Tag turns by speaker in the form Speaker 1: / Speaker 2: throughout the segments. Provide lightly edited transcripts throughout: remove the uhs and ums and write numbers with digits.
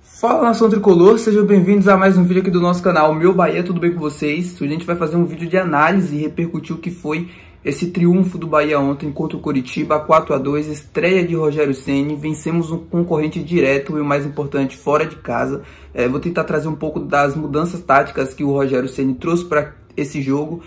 Speaker 1: Fala, nação tricolor, sejam bem-vindos a mais um vídeo aqui do nosso canal Meu Bahia, tudo bem com vocês? Hoje a gente vai fazer um vídeo de análise e repercutir o que foi esse triunfo do Bahia ontem contra o Coritiba, 4-2, estreia de Rogério Ceni. Vencemos um concorrente direto e o mais importante, fora de casa. Vou tentar trazer um pouco das mudanças táticas que o Rogério Ceni trouxe para esse jogo,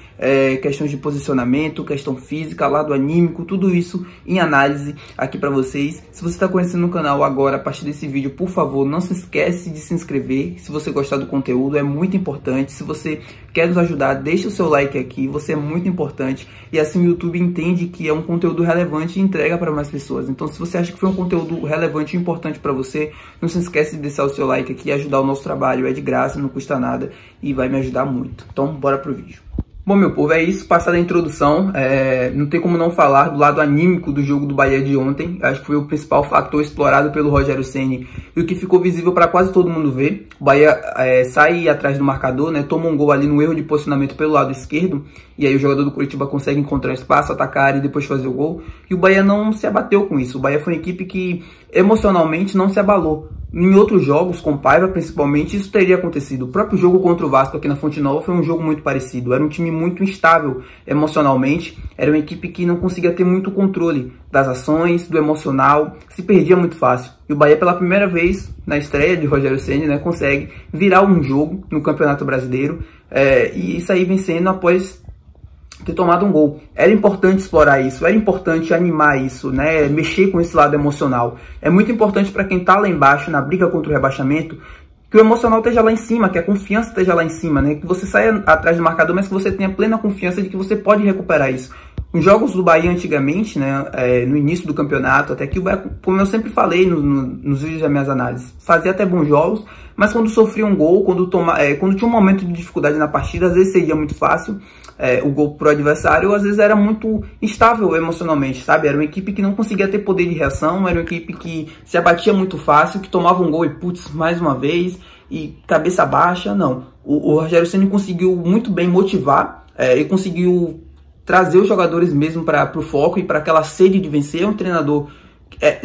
Speaker 1: questões de posicionamento, questão física, lado anímico, tudo isso em análise aqui para vocês. Se você está conhecendo o canal agora, a partir desse vídeo, por favor, não se esquece de se inscrever. Se você gostar do conteúdo, é muito importante. Se você quer nos ajudar, deixa o seu like aqui, você é muito importante. E assim o YouTube entende que é um conteúdo relevante e entrega para mais pessoas. Então, se você acha que foi um conteúdo relevante e importante para você, não se esquece de deixar o seu like aqui e ajudar o nosso trabalho. É de graça, não custa nada e vai me ajudar muito. Então, bora pro vídeo. Bom, meu povo, é isso. Passada a introdução, não tem como não falar do lado anímico do jogo do Bahia de ontem. Acho que foi o principal fator explorado pelo Rogério Ceni e o que ficou visível para quase todo mundo ver. O Bahia sai atrás do marcador, né, toma um gol ali no erro de posicionamento pelo lado esquerdo, e aí o jogador do Coritiba consegue encontrar espaço, atacar e depois fazer o gol. E o Bahia não se abateu com isso. O Bahia foi uma equipe que emocionalmente não se abalou. Em outros jogos, com Paiva principalmente, isso teria acontecido. O próprio jogo contra o Vasco aqui na Fonte Nova foi um jogo muito parecido. Era um time muito instável emocionalmente. Era uma equipe que não conseguia ter muito controle das ações, do emocional, se perdia muito fácil. E o Bahia, pela primeira vez na estreia de Rogério Ceni, né, consegue virar um jogo no Campeonato Brasileiro e sair vencendo após ter tomado um gol. Era importante explorar isso, era importante animar isso, né? Mexer com esse lado emocional. É muito importante para quem tá lá embaixo na briga contra o rebaixamento, que o emocional esteja lá em cima, que a confiança esteja lá em cima, né? Que você saia atrás do marcador, mas que você tenha plena confiança de que você pode recuperar isso. Os jogos do Bahia antigamente, né, no início do campeonato, até que o Bahia, como eu sempre falei nos vídeos das minhas análises, fazia até bons jogos, mas quando sofria um gol, quando tinha um momento de dificuldade na partida, às vezes seria muito fácil o gol pro adversário, ou às vezes era muito instável emocionalmente, sabe? Era uma equipe que não conseguia ter poder de reação, era uma equipe que se abatia muito fácil, que tomava um gol e putz, mais uma vez, e cabeça baixa. Não. O Rogério Ceni conseguiu muito bem motivar e conseguiu trazer os jogadores mesmo para o foco e para aquela sede de vencer. É um treinador,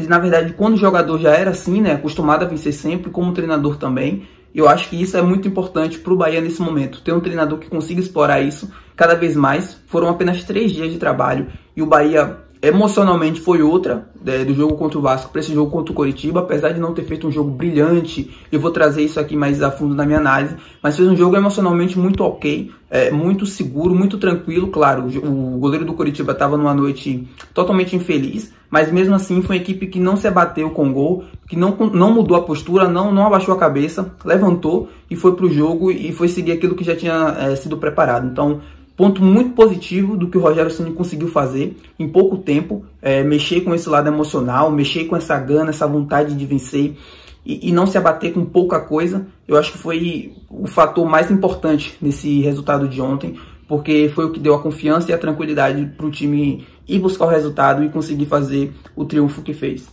Speaker 1: na verdade, quando o jogador já era assim, né, acostumado a vencer sempre, como treinador também. Eu acho que isso é muito importante para o Bahia nesse momento, ter um treinador que consiga explorar isso cada vez mais. Foram apenas 3 dias de trabalho e o Bahia emocionalmente foi outra, do jogo contra o Vasco para esse jogo contra o Coritiba, apesar de não ter feito um jogo brilhante. Eu vou trazer isso aqui mais a fundo na minha análise, mas fez um jogo emocionalmente muito ok, muito seguro, muito tranquilo. Claro, o goleiro do Coritiba estava numa noite totalmente infeliz, mas mesmo assim foi uma equipe que não se abateu com o gol, que não mudou a postura, não abaixou a cabeça, levantou e foi para o jogo e foi seguir aquilo que já tinha sido preparado. Então, ponto muito positivo do que o Rogério Ceni conseguiu fazer em pouco tempo, mexer com esse lado emocional, mexer com essa gana, essa vontade de vencer e não se abater com pouca coisa. Eu acho que foi o fator mais importante nesse resultado de ontem, porque foi o que deu a confiança e a tranquilidade para o time ir buscar o resultado e conseguir fazer o triunfo que fez.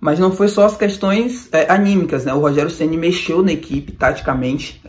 Speaker 1: Mas não foi só as questões anímicas, né? O Rogério Ceni mexeu na equipe taticamente,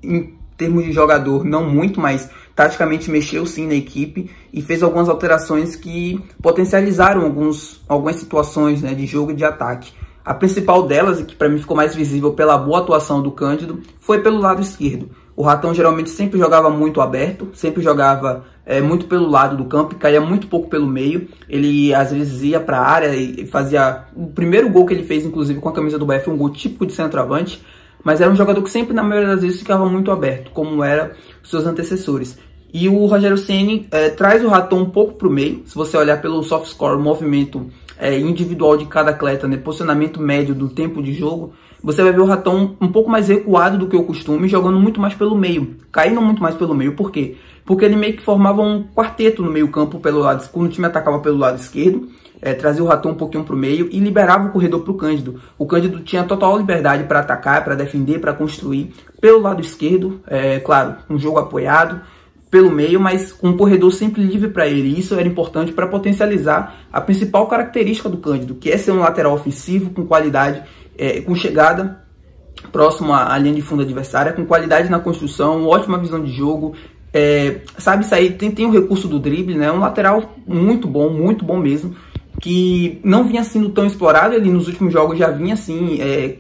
Speaker 1: em termos de jogador não muito, mas taticamente mexeu sim na equipe e fez algumas alterações que potencializaram algumas situações, né, de jogo e de ataque. A principal delas, e que para mim ficou mais visível pela boa atuação do Cândido, foi pelo lado esquerdo. O Ratão geralmente sempre jogava muito aberto, sempre jogava muito pelo lado do campo e caía muito pouco pelo meio. Ele às vezes ia para a área e fazia... O primeiro gol que ele fez, inclusive, com a camisa do Bahia foi um gol típico de centroavante, mas era um jogador que sempre, na maioria das vezes, ficava muito aberto, como eram os seus antecessores. E o Rogério Ceni traz o Ratão um pouco para o meio. Se você olhar pelo soft score, o movimento individual de cada atleta, né, posicionamento médio do tempo de jogo, você vai ver o Ratão um pouco mais recuado do que o costume, jogando muito mais pelo meio, caindo muito mais pelo meio. Por quê? Porque ele meio que formava um quarteto no meio campo pelo lado, quando o time atacava pelo lado esquerdo, trazia o Ratão um pouquinho para o meio e liberava o corredor para o Cândido. O Cândido tinha total liberdade para atacar, para defender, para construir pelo lado esquerdo, claro, um jogo apoiado pelo meio, mas com um corredor sempre livre para ele. Isso era importante para potencializar a principal característica do Cândido, que é ser um lateral ofensivo com qualidade, com chegada próximo à linha de fundo adversária, com qualidade na construção, ótima visão de jogo, sabe sair, tem o recurso do drible, né? Um lateral muito bom mesmo. que não vinha sendo tão explorado. Ele nos últimos jogos já vinha assim,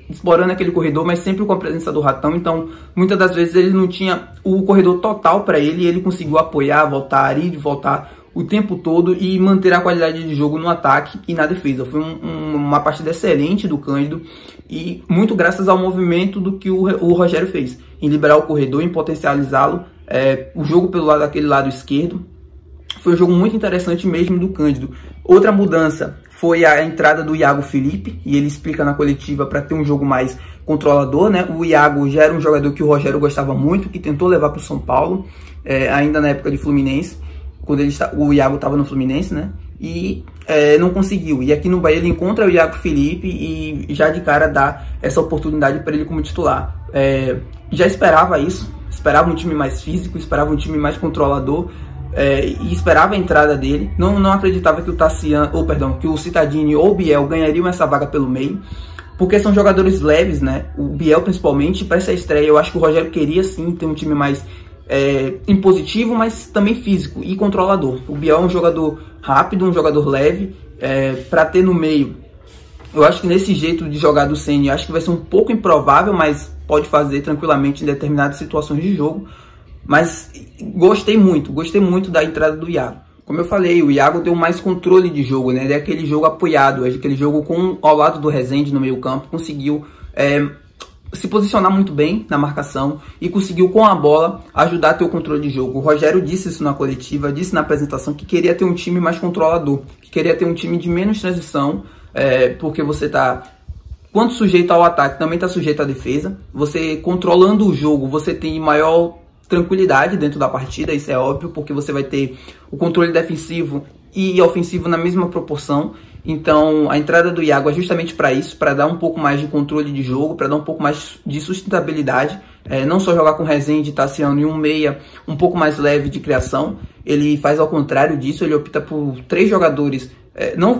Speaker 1: explorando aquele corredor, mas sempre com a presença do Ratão. Então, muitas das vezes ele não tinha o corredor total para ele, e ele conseguiu apoiar, voltar, ir e voltar o tempo todo e manter a qualidade de jogo no ataque e na defesa. Foi uma partida excelente do Cândido, e muito graças ao movimento do que o Rogério fez, em liberar o corredor, em potencializá-lo, o jogo pelo lado daquele lado esquerdo. Foi um jogo muito interessante mesmo do Cândido. Outra mudança foi a entrada do Iago Felipe, e ele explica na coletiva para ter um jogo mais controlador, né? O Iago já era um jogador que o Rogério gostava muito, que tentou levar para o São Paulo, ainda na época de Fluminense, quando o Iago estava no Fluminense, né? E não conseguiu. E aqui no Bahia ele encontra o Iago Felipe e já de cara dá essa oportunidade para ele como titular. Já esperava isso, esperava um time mais físico, esperava um time mais controlador, e esperava a entrada dele. Não acreditava que que o Cittadini ou o Biel ganhariam essa vaga pelo meio, porque são jogadores leves, né? O Biel principalmente. Para essa estreia eu acho que o Rogério queria sim ter um time mais impositivo, mas também físico e controlador. O Biel é um jogador rápido, um jogador leve, para ter no meio. Eu acho que nesse jeito de jogar do Ceni, acho que vai ser um pouco improvável, mas pode fazer tranquilamente em determinadas situações de jogo. Mas gostei muito da entrada do Iago. Como eu falei, o Iago deu mais controle de jogo, né? Ele é aquele jogo apoiado, aquele jogo ao lado do Rezende no meio campo, conseguiu se posicionar muito bem na marcação e conseguiu com a bola ajudar a ter o controle de jogo. O Rogério disse isso na coletiva, disse na apresentação que queria ter um time mais controlador, que queria ter um time de menos transição, porque você tá, quando sujeito ao ataque, também está sujeito à defesa. Você controlando o jogo, você tem maior tranquilidade dentro da partida, isso é óbvio, porque você vai ter o controle defensivo e ofensivo na mesma proporção. Então a entrada do Iago é justamente para isso, para dar um pouco mais de controle de jogo, para dar um pouco mais de sustentabilidade, não só jogar com Rezende, Tassiano e um meia um pouco mais leve de criação. Ele faz ao contrário disso, ele opta por 3 jogadores.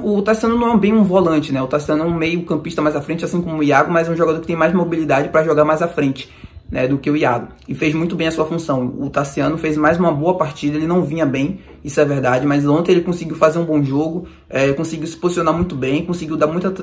Speaker 1: O Tassiano não é bem um volante, né? O Tassiano é um meio campista mais à frente, assim como o Iago, mas é um jogador que tem mais mobilidade para jogar mais à frente, né, do que o Iago, e fez muito bem a sua função. O Tassiano fez mais uma boa partida, ele não vinha bem, isso é verdade, mas ontem ele conseguiu fazer um bom jogo, conseguiu se posicionar muito bem, conseguiu dar muita...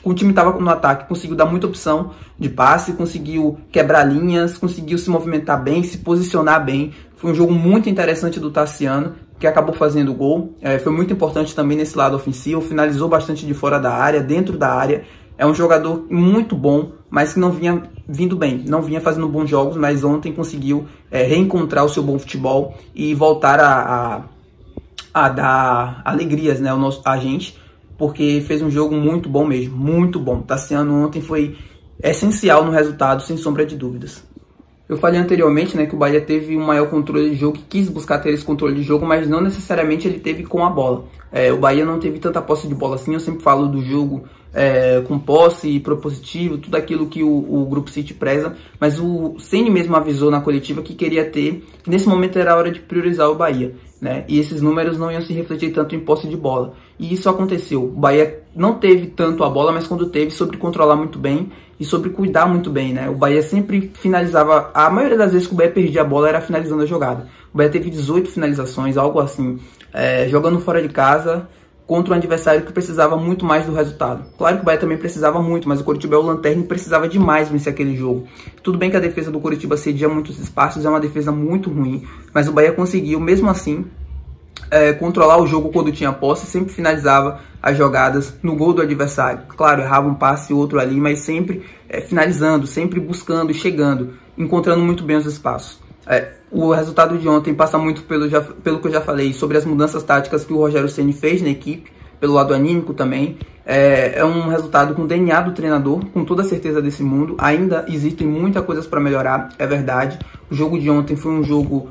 Speaker 1: o time estava no ataque, conseguiu dar muita opção de passe, conseguiu quebrar linhas, conseguiu se movimentar bem, se posicionar bem. Foi um jogo muito interessante do Tassiano, que acabou fazendo gol, foi muito importante também nesse lado ofensivo, finalizou bastante de fora da área, dentro da área. É um jogador muito bom, mas que não vinha vindo bem, não vinha fazendo bons jogos, mas ontem conseguiu reencontrar o seu bom futebol e voltar a dar alegrias, né, a gente, porque fez um jogo muito bom mesmo, muito bom. Tassiano ontem foi essencial no resultado, sem sombra de dúvidas. Eu falei anteriormente, né, que o Bahia teve um maior controle de jogo, que quis buscar ter esse controle de jogo, mas não necessariamente ele teve com a bola. O Bahia não teve tanta posse de bola assim. Eu sempre falo do jogo com posse, propositivo, tudo aquilo que o Grupo City preza, mas o Ceni mesmo avisou na coletiva que queria ter, que nesse momento era a hora de priorizar o Bahia, né? E esses números não iam se refletir tanto em posse de bola. E isso aconteceu. O Bahia não teve tanto a bola, mas quando teve, soube controlar muito bem e sobre cuidar muito bem, né? O Bahia sempre finalizava, a maioria das vezes que o Bahia perdia a bola era finalizando a jogada. O Bahia teve 18 finalizações, algo assim, jogando fora de casa, contra um adversário que precisava muito mais do resultado. Claro que o Bahia também precisava muito, mas o Coritiba é o lanterna e precisava demais vencer aquele jogo. Tudo bem que a defesa do Coritiba cedia muitos espaços, é uma defesa muito ruim, mas o Bahia conseguiu, mesmo assim, controlar o jogo quando tinha posse, sempre finalizava as jogadas no gol do adversário. Claro, errava um passe e outro ali, mas sempre finalizando, sempre buscando e chegando, encontrando muito bem os espaços. O resultado de ontem passa muito pelo que eu já falei sobre as mudanças táticas que o Rogério Ceni fez na equipe, pelo lado anímico também. É um resultado com o DNA do treinador, com toda a certeza desse mundo. Ainda existem muitas coisas para melhorar, é verdade. O jogo de ontem foi um jogo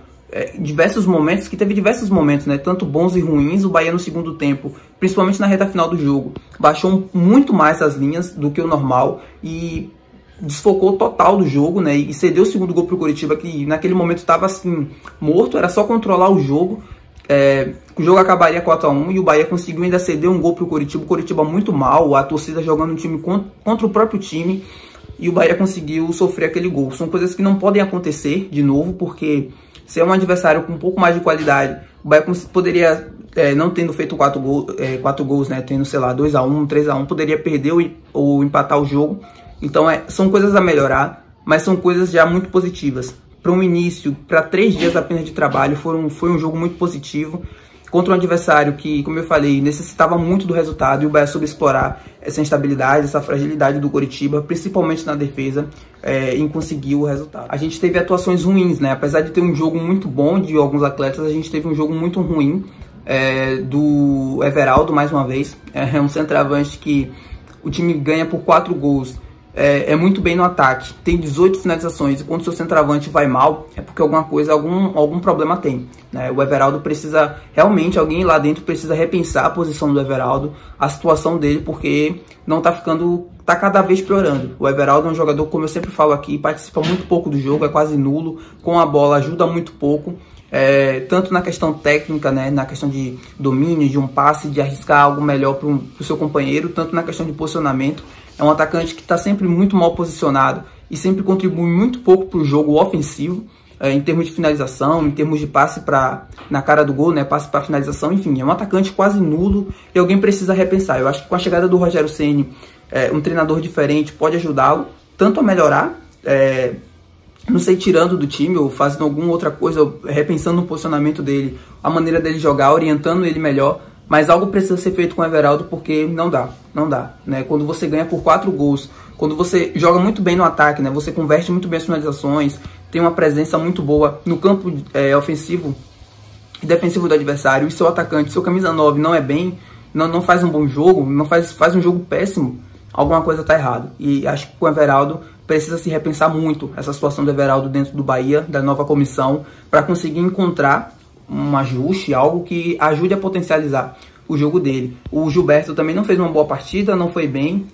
Speaker 1: diversos momentos, que teve diversos momentos, né, tanto bons e ruins. O Bahia no segundo tempo, principalmente na reta final do jogo, baixou muito mais as linhas do que o normal e desfocou total do jogo, né, e cedeu o segundo gol para o Coritiba, que naquele momento estava assim, morto, era só controlar o jogo. O jogo acabaria 4-1 e o Bahia conseguiu ainda ceder um gol para o Coritiba muito mal, a torcida jogando um time contra o próprio time, e o Bahia conseguiu sofrer aquele gol. São coisas que não podem acontecer de novo, porque se é um adversário com um pouco mais de qualidade, o Bahia poderia não tendo feito 4 gols, né, tendo, sei lá, 2-1, 3-1, poderia perder ou empatar o jogo. Então são coisas a melhorar, mas são coisas já muito positivas. Para um início, para 3 dias apenas de trabalho, foi um jogo muito positivo. Contra um adversário que, como eu falei, necessitava muito do resultado, e o Bahia soube explorar essa instabilidade, essa fragilidade do Coritiba, principalmente na defesa, em conseguir o resultado. A gente teve atuações ruins, né? Apesar de ter um jogo muito bom de alguns atletas, a gente teve um jogo muito ruim do Everaldo, mais uma vez. É um centroavante que o time ganha por 4 gols. É muito bem no ataque, tem 18 finalizações, e quando o seu centroavante vai mal, é porque algum problema tem, né? O Everaldo precisa, realmente, alguém lá dentro precisa repensar a posição do Everaldo, a situação dele, porque não tá cada vez piorando. O Everaldo é um jogador, como eu sempre falo aqui, participa muito pouco do jogo, é quase nulo, com a bola ajuda muito pouco, tanto na questão técnica, né, na questão de domínio, de um passe, de arriscar algo melhor para o seu companheiro, tanto na questão de posicionamento. É um atacante que está sempre muito mal posicionado e sempre contribui muito pouco para o jogo ofensivo, em termos de finalização, em termos de passe na cara do gol, né, passe para finalização, enfim, é um atacante quase nulo e alguém precisa repensar. Eu acho que com a chegada do Rogério Ceni, um treinador diferente pode ajudá-lo tanto a melhorar, não sei, tirando do time ou fazendo alguma outra coisa, ou repensando no posicionamento dele, a maneira dele jogar, orientando ele melhor. Mas algo precisa ser feito com o Everaldo, porque não dá, né? Quando você ganha por 4 gols, quando você joga muito bem no ataque, né? Você converte muito bem as finalizações, tem uma presença muito boa no campo ofensivo e defensivo do adversário, e seu atacante, seu camisa 9 não é bem, não faz um bom jogo, faz um jogo péssimo, alguma coisa está errada. E acho que com o Everaldo precisa se repensar muito essa situação do Everaldo dentro do Bahia, da nova comissão, para conseguir encontrar um ajuste, algo que ajude a potencializar o jogo dele. O Gilberto também não fez uma boa partida, não foi bem.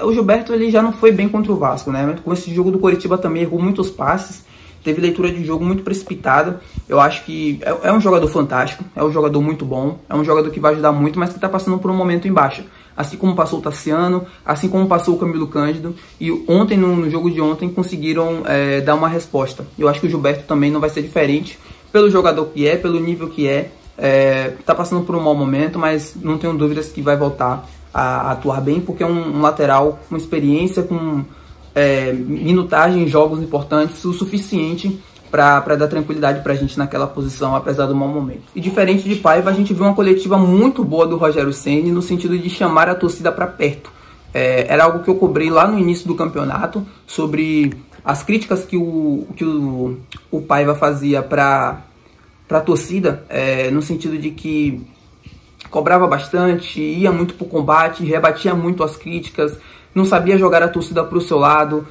Speaker 1: O Gilberto ele já não foi bem contra o Vasco, né? Com esse jogo do Coritiba também errou muitos passes, teve leitura de jogo muito precipitada. Eu acho que é um jogador fantástico, é um jogador muito bom, é um jogador que vai ajudar muito, mas que está passando por um momento em baixa. Assim como passou o Tassiano, assim como passou o Camilo Cândido, e ontem, no jogo de ontem, conseguiram dar uma resposta. Eu acho que o Gilberto também não vai ser diferente, pelo jogador que pelo nível que tá passando por um mau momento, mas não tenho dúvidas que vai voltar a atuar bem, porque é um lateral com experiência, com minutagem em jogos importantes, o suficiente para dar tranquilidade pra gente naquela posição, apesar do mau momento. E diferente de Paiva, a gente viu uma coletiva muito boa do Rogério Ceni, no sentido de chamar a torcida para perto. Era algo que eu cobrei lá no início do campeonato, sobre as críticas que o Paiva fazia para a torcida, no sentido de que cobrava bastante, ia muito para o combate, rebatia muito as críticas, não sabia jogar a torcida para o seu lado.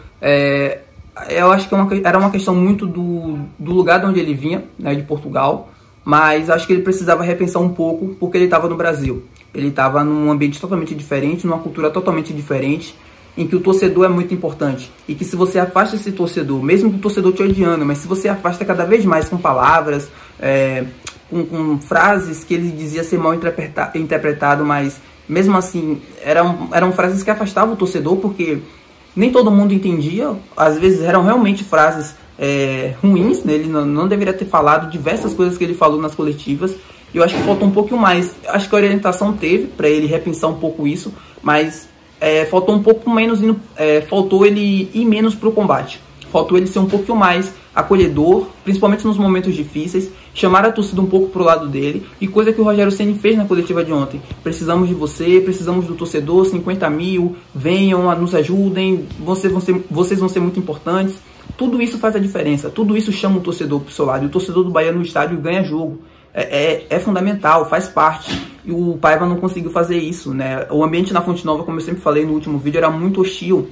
Speaker 1: Eu acho que era uma questão muito do lugar de onde ele vinha, né, de Portugal, mas acho que ele precisava repensar um pouco, porque ele estava no Brasil. Ele estava num ambiente totalmente diferente, numa cultura totalmente diferente, em que o torcedor é muito importante. E que se você afasta esse torcedor, mesmo que o torcedor te odiando, mas se você afasta cada vez mais com palavras, com frases que ele dizia ser mal interpretado, mas mesmo assim eram frases que afastavam o torcedor, porque nem todo mundo entendia, às vezes eram realmente frases ruins, né? Ele não deveria ter falado diversas coisas que ele falou nas coletivas. Eu acho que faltou um pouquinho mais, acho que a orientação teve para ele repensar um pouco isso, mas faltou um pouco menos, faltou ele ir menos para o combate, faltou ele ser um pouquinho mais acolhedor, principalmente nos momentos difíceis, chamar a torcida um pouco pro lado dele, e coisa que o Rogério Ceni fez na coletiva de ontem. Precisamos de você, precisamos do torcedor, 50 mil, venham, nos ajudem, vocês vão ser muito importantes. Tudo isso faz a diferença, tudo isso chama o torcedor pro seu lado, e o torcedor do Bahia no estádio ganha jogo. É fundamental, faz parte, e o Paiva não conseguiu fazer isso, né? O ambiente na Fonte Nova, como eu sempre falei no último vídeo, era muito hostil,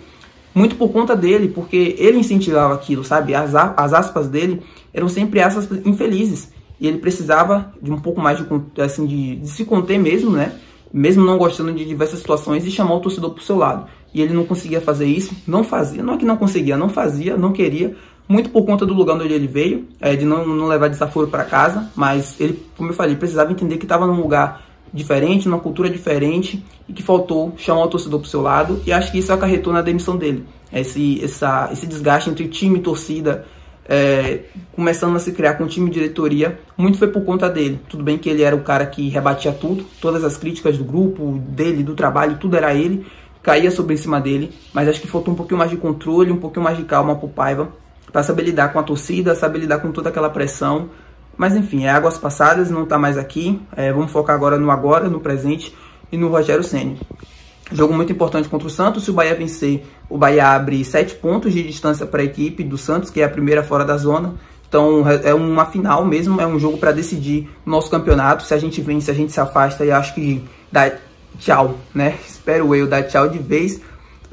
Speaker 1: muito por conta dele, porque ele incentivava aquilo, sabe? As aspas dele eram sempre aspas infelizes, e ele precisava de um pouco mais de se conter mesmo, né? Mesmo não gostando de diversas situações, e chamar o torcedor pro seu lado. E ele não conseguia fazer isso, não fazia, não é que não conseguia, não fazia, não queria, muito por conta do lugar onde ele veio, de não levar desaforo para casa, mas ele, como eu falei, precisava entender que estava num lugar diferente, numa cultura diferente, e que faltou chamar o torcedor pro seu lado, e acho que isso acarretou na demissão dele. Esse desgaste entre time e torcida começando a se criar com o time de diretoria, muito foi por conta dele. Tudo bem que ele era o cara que rebatia tudo, todas as críticas do grupo, dele, do trabalho, tudo era ele, caía sobre em cima dele, mas acho que faltou um pouquinho mais de controle, um pouquinho mais de calma pro Paiva, para saber lidar com a torcida, saber lidar com toda aquela pressão. Mas enfim, é águas passadas, não tá mais aqui. Vamos focar agora, no presente e no Rogério Ceni. Jogo muito importante contra o Santos. Se o Bahia vencer, o Bahia abre 7 pontos de distância para a equipe do Santos, que é a primeira fora da zona. Então é uma final mesmo, é um jogo para decidir o nosso campeonato. Se a gente vence, a gente se afasta e acho que dá tchau, né? Espero eu dar tchau de vez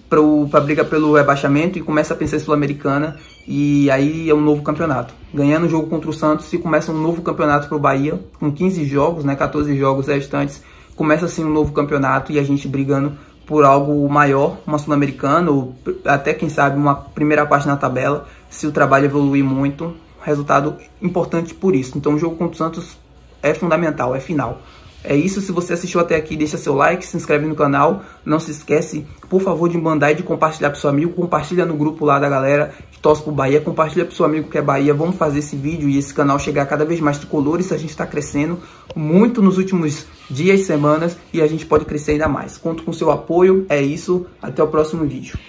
Speaker 1: para a briga pelo rebaixamento e começa a pensar em Sul-Americana. E aí é um novo campeonato. Ganhando o jogo contra o Santos, se começa um novo campeonato para o Bahia, com 15 jogos, né, 14 jogos restantes, começa assim um novo campeonato e a gente brigando por algo maior, uma Sul-Americana, ou até quem sabe uma primeira parte na tabela, se o trabalho evoluir muito, resultado importante por isso. Então o jogo contra o Santos é fundamental, é final. É isso, se você assistiu até aqui, deixa seu like, se inscreve no canal, não se esquece, por favor, de mandar e de compartilhar pro seu amigo, compartilha no grupo lá da galera que torce pro Bahia, compartilha pro seu amigo que é Bahia, vamos fazer esse vídeo e esse canal chegar cada vez mais tricolores, a gente tá crescendo muito nos últimos dias, semanas, e a gente pode crescer ainda mais. Conto com seu apoio, é isso, até o próximo vídeo.